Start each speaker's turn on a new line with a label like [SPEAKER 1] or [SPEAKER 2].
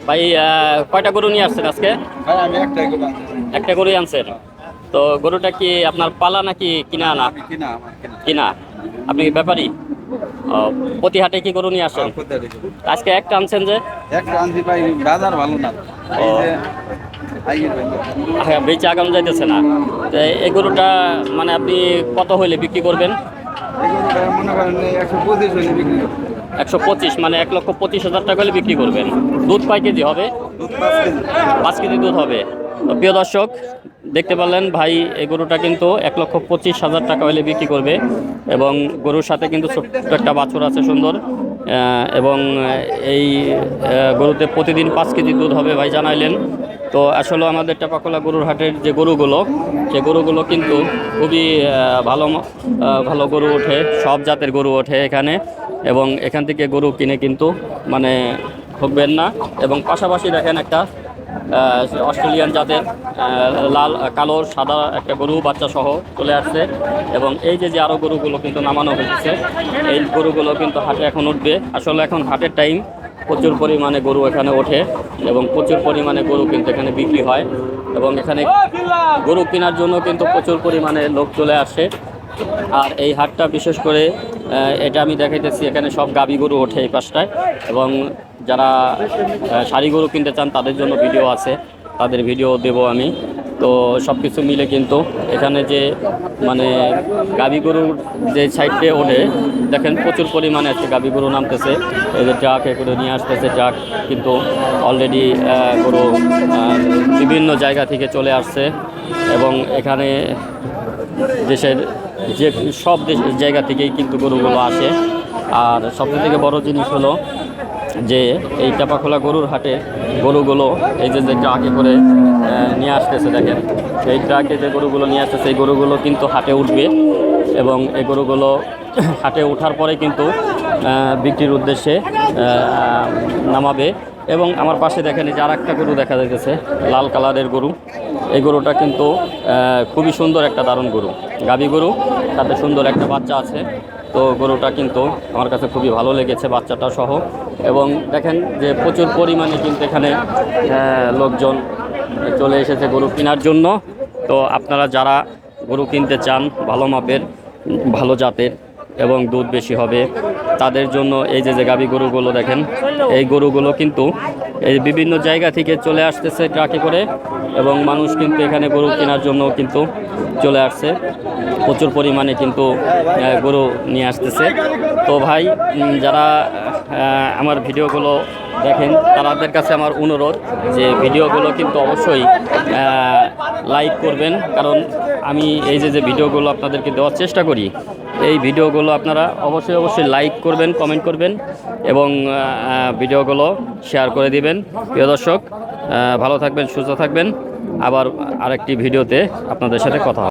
[SPEAKER 1] ভাই কয়টা গরু নিয়ে আসছেন আজকে?
[SPEAKER 2] ভাই আমি একটাই গরু আনছি।
[SPEAKER 1] একটা গরুই আনছেন। তো গরুটা কি আপনার পালা নাকি কিনা আনা?
[SPEAKER 2] আমি কিনা, আমার কিনা।
[SPEAKER 1] কিনা। আপনি কি ব্যাপারী? ও, প্রতি হাটে কি গরু নিয়ে আসেন?
[SPEAKER 2] কোথায় রেখে?
[SPEAKER 1] আজকে একটা আনছেন যে?
[SPEAKER 2] একটা আনছি ভাই, বাজার ভালো না।
[SPEAKER 1] ও।
[SPEAKER 2] এই যে আইয়ের ভাই,
[SPEAKER 1] হ্যাঁ, বেচে আগানো যাইতেছে না। তো এই গরুটা মানে আপনি কত হইলে বিক্রি করবেন?
[SPEAKER 2] এই গরুটা মনে করেন 125 হইলে বিক্রি করবো।
[SPEAKER 1] 125 মানে 1,25,000 টাকা হলে বিক্রি করবেন। দুধ কয় কেজি হবে?
[SPEAKER 2] দুধ 5 কেজি।
[SPEAKER 1] 5 কেজি দুধ হবে। তো প্রিয় দর্শক, দেখতে পারলেন ভাই এই গরুটা কিন্তু 1,25,000 টাকা হলে বিক্রি করবে। এবং গরুর সাথে কিন্তু ছোট্ট একটা বাছুর আছে সুন্দর। এবং এই গরুতে প্রতিদিন 5 কেজি দুধ হবে ভাই জানাইলেন। তো আসলে আমাদের টেপাখোলা গরুর হাটের যে গরুগুলো, সে গরুগুলো কিন্তু খুবই ভালো ভালো গরু ওঠে, সব জাতের গরু ওঠে এখানে। এবং এখান থেকে গরু কিনে কিন্তু মানে ঠকবেন না। এবং পাশাপাশি দেখেন একটা অস্ট্রেলিয়ান জাতের লাল কালো সাদা একটা গরু বাচ্চা সহ চলে আসছে। এবং এই যে যে আরও গরুগুলো কিন্তু নামানো হয়েছে, এই গরুগুলো কিন্তু হাটে এখন উঠবে। আসলে এখন হাটের টাইম, প্রচুর পরিমাণে গরু এখানে ওঠে এবং প্রচুর পরিমাণে গরু কিন্তু এখানে বিক্রি হয়। এবং এখানে গরু কেনার জন্য কিন্তু প্রচুর পরিমাণে লোক চলে আসে। আর এই হাটটা বিশেষ করে এটা আমি দেখাইতেছি, এখানে সব গাবি গরু ওঠে এই পাশটায়। এবং যারা সারি গরু কিনতে চান তাদের জন্য ভিডিও আছে, তাদের ভিডিও দেব আমি। তো সব কিছু মিলে কিন্তু এখানে যে মানে গাবি গরুর যে সাইডে ওঠে দেখেন প্রচুর পরিমাণে আছে গাবি গরু নামতেছে। এই যে ট্রাক করে নিয়ে আসতেছে, ট্রাক কিন্তু অলরেডি গরু বিভিন্ন জায়গা থেকে চলে আসছে। এবং এখানে দেশের যে সব জায়গা থেকেই কিন্তু গরুগুলো আসে। আর সবচেয়ে থেকে বড় জিনিস হলো যে এই টেপাখোলা গরুর হাটে গরুগুলো এই যে ট্রাকে করে নিয়ে আসতেছে দেখেন, এই ট্রাকে যে গরুগুলো নিয়ে আসতেছে এই গরুগুলো কিন্তু হাটে উঠবে। এবং এই গরুগুলো হাটে ওঠার পরে কিন্তু বিক্রির উদ্দেশ্যে নামাবে। এবং আমার পাশে দেখেন এই যে আর একটা গরু দেখা যাইতেছে, লাল কালারের গরু। এই গরুটা কিন্তু খুবই সুন্দর একটা দারুণ গরু, গাবি গরু, তাতে সুন্দর একটা বাচ্চা আছে। তো গরুটা কিন্তু আমার কাছে খুবই ভালো লেগেছে বাচ্চাটা সহ। এবং দেখেন যে প্রচুর পরিমাণে কিন্তু এখানে লোকজন চলে এসেছে গরু কেনার জন্য। তো আপনারা যারা গরু কিনতে চান ভালো মাপের, ভালো জাতের এবং দুধ বেশি হবে, তাদের জন্য এই যে গাবি গরুগুলো দেখেন, এই গরুগুলো কিন্তু এই বিভিন্ন জায়গা থেকে চলে আসতেছে ট্রাকে করে। এবং মানুষ কিন্তু এখানে গরু কেনার জন্য কিন্তু চলে আসছে, প্রচুর পরিমাণে কিন্তু গরু নিয়ে আসতেছে। তো ভাই যারা আমার ভিডিওগুলো দেখেন তাদের কাছে আমার অনুরোধ যে ভিডিওগুলো কিন্তু অবশ্যই লাইক করবেন। কারণ আমি এই যে ভিডিওগুলো আপনাদেরকে দেওয়ার চেষ্টা করি, এই ভিডিওগুলো আপনারা অবশ্যই লাইক করবেন, কমেন্ট করবেন এবং ভিডিওগুলো শেয়ার করে দিবেন। প্রিয় দর্শক, ভালো থাকবেন, সুস্থ থাকবেন। আবার আরেকটি ভিডিওতে আপনাদের সাথে কথা হবে।